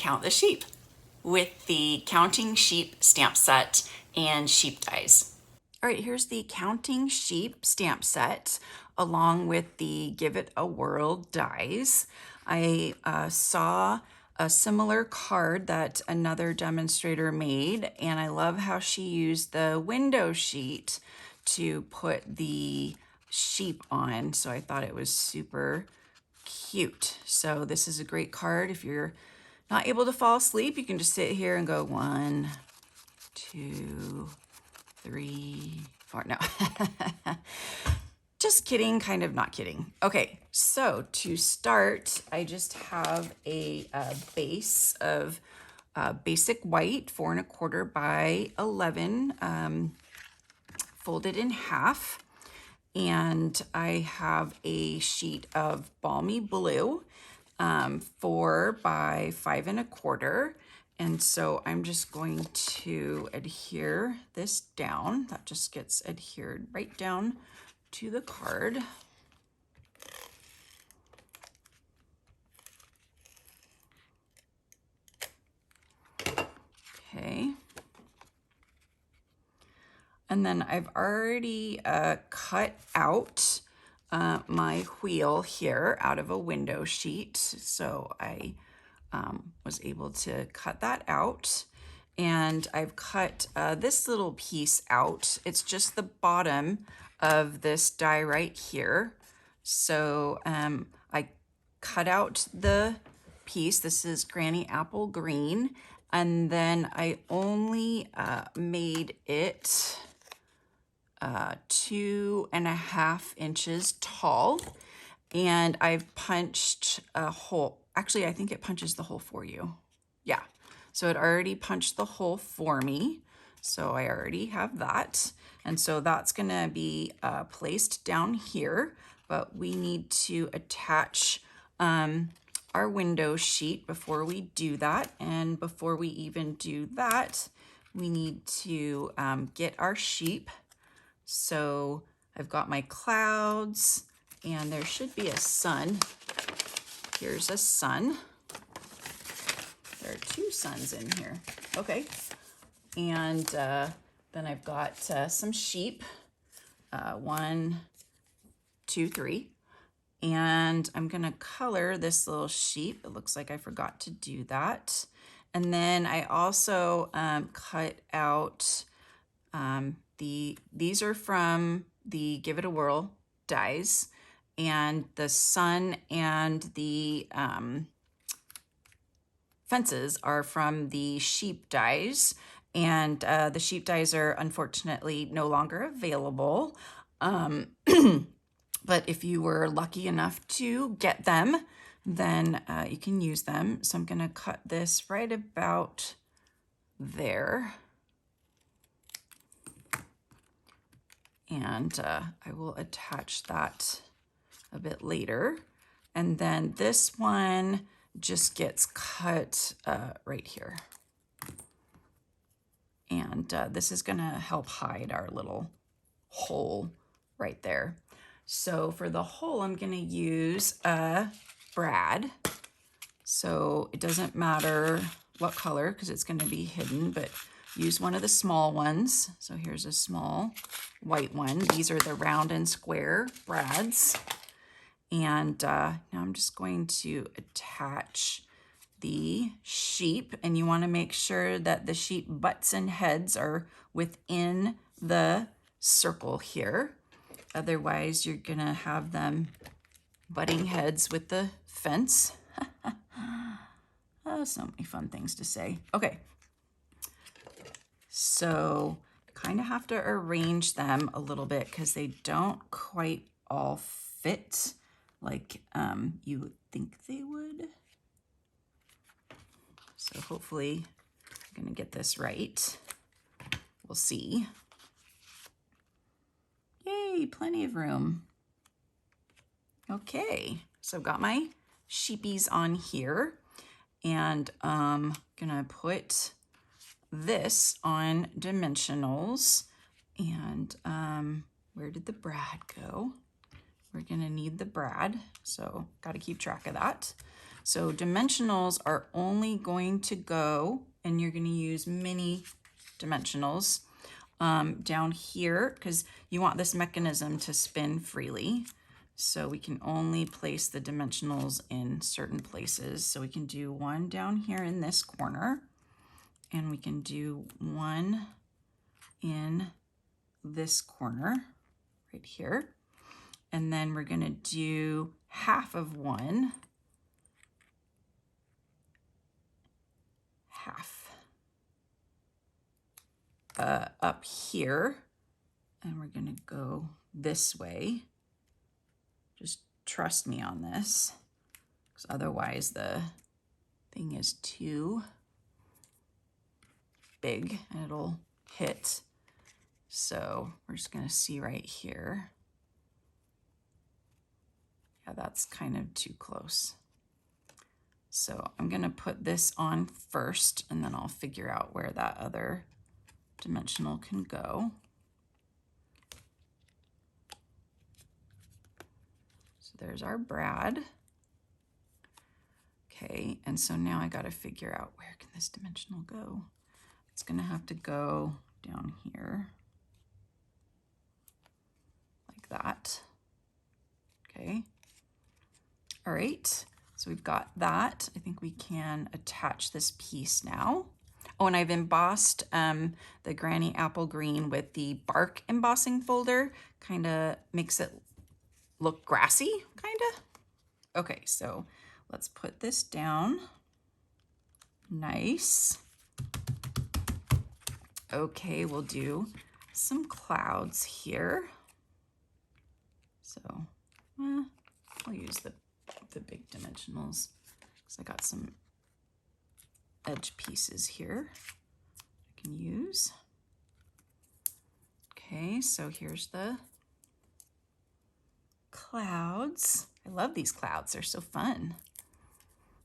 count the sheep with the Counting Sheep stamp set and sheep dies. All right, here's the Counting Sheep stamp set along with the Give It a Whirl dies. I saw a similar card that another demonstrator made, and I love how she used the window sheet to put the sheep on. So I thought it was super cute. So this is a great card. If you're not able to fall asleep, you can just sit here and go 1, 2, 3, 4. No, just kidding, kind of not kidding. Okay, so to start, I just have a base of basic white, 4 1/4 by 11, folded in half. And I have a sheet of balmy blue, 4 by 5 1/4. And so I'm just going to adhere this down. That just gets adhered right down to the card. Okay. And then I've already cut out my wheel here out of a window sheet. So I was able to cut that out. And I've cut this little piece out. It's just the bottom of this die right here. So I cut out the piece. This is Granny Apple Green. And then I only made it 2.5 inches tall, and I've punched a hole. Actually, I think it punches the hole for you. Yeah, so it already punched the hole for me. So I already have that. And so that's gonna be placed down here, but we need to attach our window sheet before we do that. And before we even do that, we need to get our sheep. So I've got my clouds, and there should be a sun. Here's a sun. There are 2 suns in here. Okay. And then I've got some sheep. 1, 2, 3. And I'm gonna color this little sheep. It looks like I forgot to do that. And then I also cut out these are from the Give It a Whirl dies, and the sun and the fences are from the sheep dies, and the sheep dies are unfortunately no longer available. But if you were lucky enough to get them, then you can use them. So I'm gonna cut this right about there. And I will attach that a bit later. And then this one just gets cut right here. And this is gonna help hide our little hole right there. So for the hole, I'm gonna use a brad. So it doesn't matter what color, because it's gonna be hidden, but use one of the small ones. So here's a small white one. These are the round and square brads. And now I'm just going to attach the sheep, and you want to make sure that the sheep butts and heads are within the circle here. Otherwise, you're gonna have them butting heads with the fence. Oh, so many fun things to say. Okay. So kind of have to arrange them a little bit because they don't quite all fit like you would think they would. So hopefully I'm gonna get this right. We'll see. Yay, plenty of room. Okay, so I've got my sheepies on here, and I'm gonna put this on dimensionals. And where did the brad go? We're gonna need the brad, so got to keep track of that. So dimensionals are only going to go, and you're going to use mini dimensionals down here because you want this mechanism to spin freely. So we can only place the dimensionals in certain places. So we can do one down here in this corner, and we can do one in this corner right here. And then we're going to do half of one, half up here, and we're going to go this way. Just trust me on this, because otherwise the thing is too big and it'll hit. So we're just going to see right here. Yeah, that's kind of too close. So I'm going to put this on first, and then I'll figure out where that other dimensional can go. So there's our brad. Okay, and so now I got to figure out where can this dimensional go. It's going to have to go down here like that. Okay. All right, so we've got that. I think we can attach this piece now. Oh, and I've embossed the Granny Apple Green with the bark embossing folder. Kind of makes it look grassy, kind of. Okay, so let's put this down. Nice. Okay, we'll do some clouds here. So I'll use the big dimensionals because I got some edge pieces here I can use. Okay, so here's the clouds. I love these clouds, they're so fun.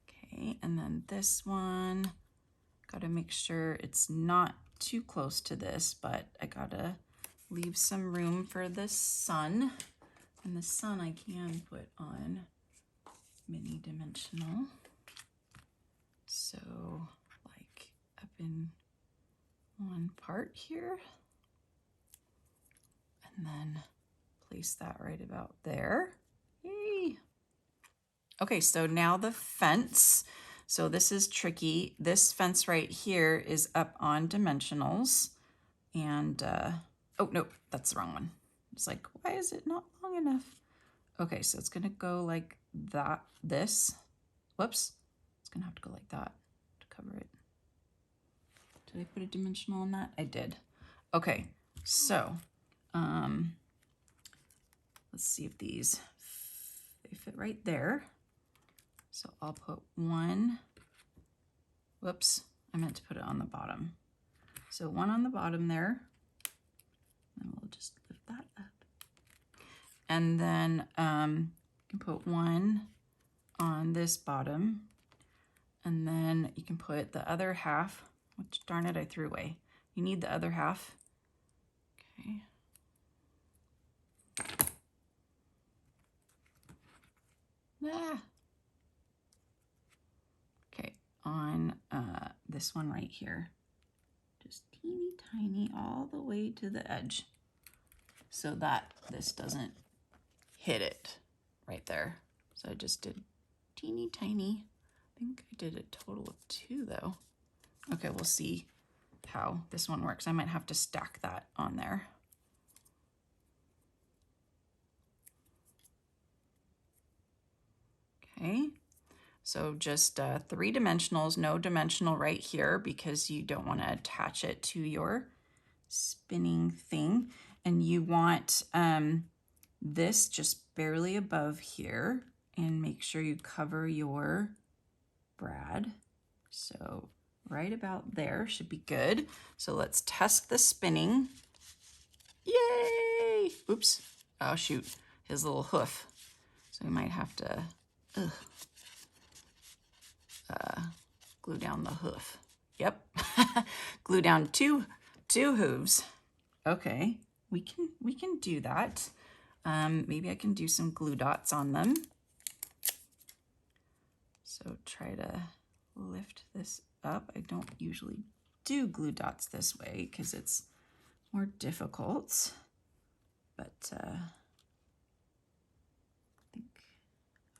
Okay, and then this one, gotta make sure it's not too close to this, but I gotta leave some room for the sun. And the sun I can put on mini dimensional. So like up in one part here, and then place that right about there. Yay! Okay, so now the fence. So this is tricky. This fence right here is up on dimensionals, and oh no, that's the wrong one. It's like, why is it not long enough? Okay, so it's gonna go like that, this. Whoops, it's gonna have to go like that to cover it. Did I put a dimensional on that? I did. Okay, so let's see if they fit right there. So I'll put one, whoops, I meant to put it on the bottom. So one on the bottom there, and we'll just lift that up. And then you can put one on this bottom, and then you can put the other half, which darn it, I threw away. You need the other half. Okay. Ah. Okay, on this one right here. Just teeny tiny all the way to the edge so that this doesn't hit it right there. So I just did teeny tiny. I think I did a total of 2 though. Okay, we'll see how this one works. I might have to stack that on there. Okay, so just 3 dimensionals, no dimensional right here because you don't want to attach it to your spinning thing. And you want this just barely above here, and make sure you cover your brad. So right about there should be good. So let's test the spinning. Yay! Oops. Oh shoot, his little hoof. So we might have to glue down the hoof. Yep. Glue down two hooves. Okay, we can do that. Maybe I can do some glue dots on them. So try to lift this up. I don't usually do glue dots this way because it's more difficult, but I think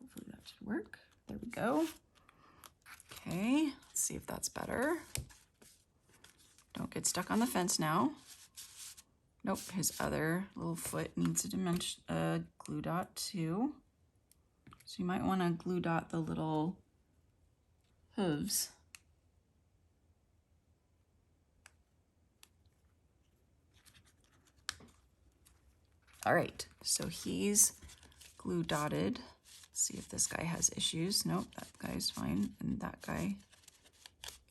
hopefully that should work. There we go. Okay, let's see if that's better. Don't get stuck on the fence now. Nope, his other little foot needs a glue dot too. So you might want to glue dot the little hooves. All right, so he's glue dotted. Let's see if this guy has issues. Nope, that guy's fine, and that guy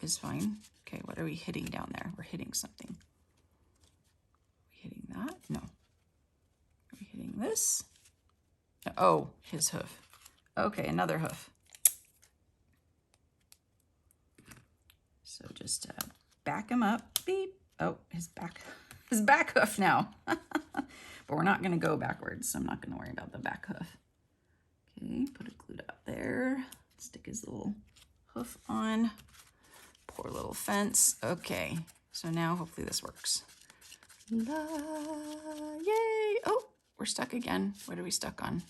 is fine. Okay, what are we hitting down there? We're hitting something. Are we hitting that? No. Are we hitting this? Oh, his hoof. Okay, another hoof. So just back him up. Beep. Oh, his back hoof now. But we're not going to go backwards, so I'm not going to worry about the back hoof. Okay, put a glue dot there. Stick his little hoof on. Poor little fence. Okay, so now hopefully this works. La, yay! Oh, we're stuck again. What are we stuck on?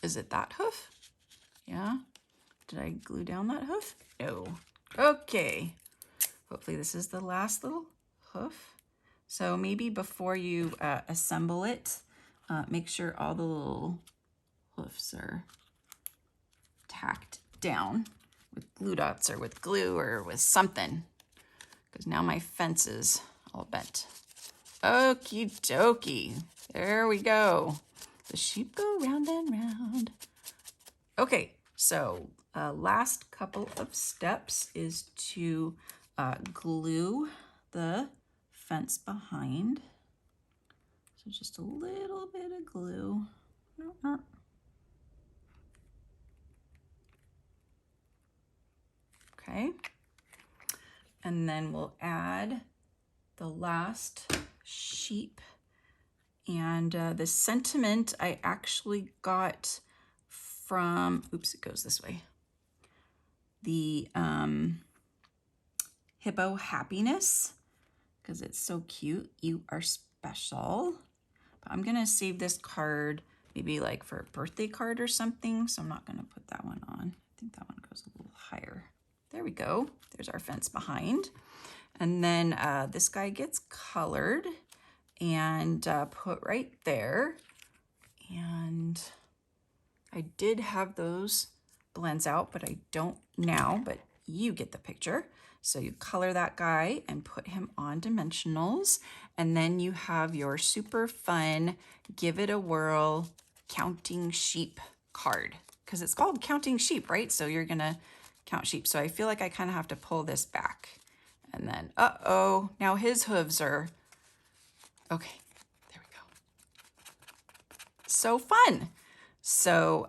Is it that hoof? Yeah. Did I glue down that hoof? No. Okay. Hopefully this is the last little hoof. So maybe before you assemble it, make sure all the little hoofs are tacked down with glue dots or with glue or with something, because now my fence is all bent. Okie dokie. There we go. The sheep go round and round. Okay, so last couple of steps is to glue the fence behind. So just a little bit of glue. Okay, and then we'll add the last sheep. And the sentiment I actually got from, oops, it goes this way. The hippo happiness, because it's so cute. You are special. But I'm gonna save this card maybe like for a birthday card or something. So I'm not gonna put that one on. I think that one goes a little higher. There we go. There's our fence behind. And then this guy gets colored and put right there. And I did have those blends out, but I don't now, but you get the picture. So you color that guy and put him on dimensionals. And then you have your super fun, give it a whirl, counting sheep card, because it's called counting sheep, right? So you're gonna count sheep. So I feel like I kind of have to pull this back. And then, uh-oh, now his hooves are, okay, there we go. So fun. So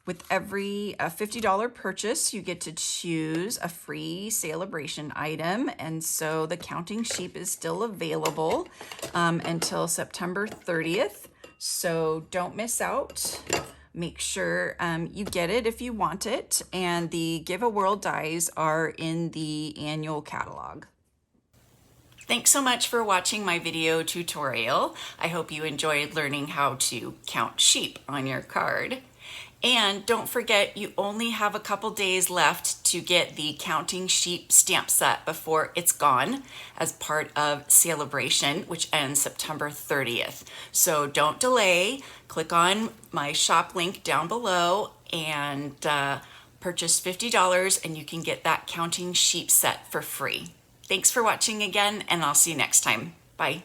with every $50 purchase, you get to choose a free celebration item. And so the counting sheep is still available until September 30th. So don't miss out. Make sure you get it if you want it. And the Give a Whirl Dies are in the annual catalog. Thanks so much for watching my video tutorial. I hope you enjoyed learning how to count sheep on your card. And don't forget, you only have a couple days left to get the Counting Sheep stamp set before it's gone as part of Celebration, which ends September 30th. So don't delay. Click on my shop link down below and purchase $50 and you can get that Counting Sheep set for free. Thanks for watching again, and I'll see you next time. Bye.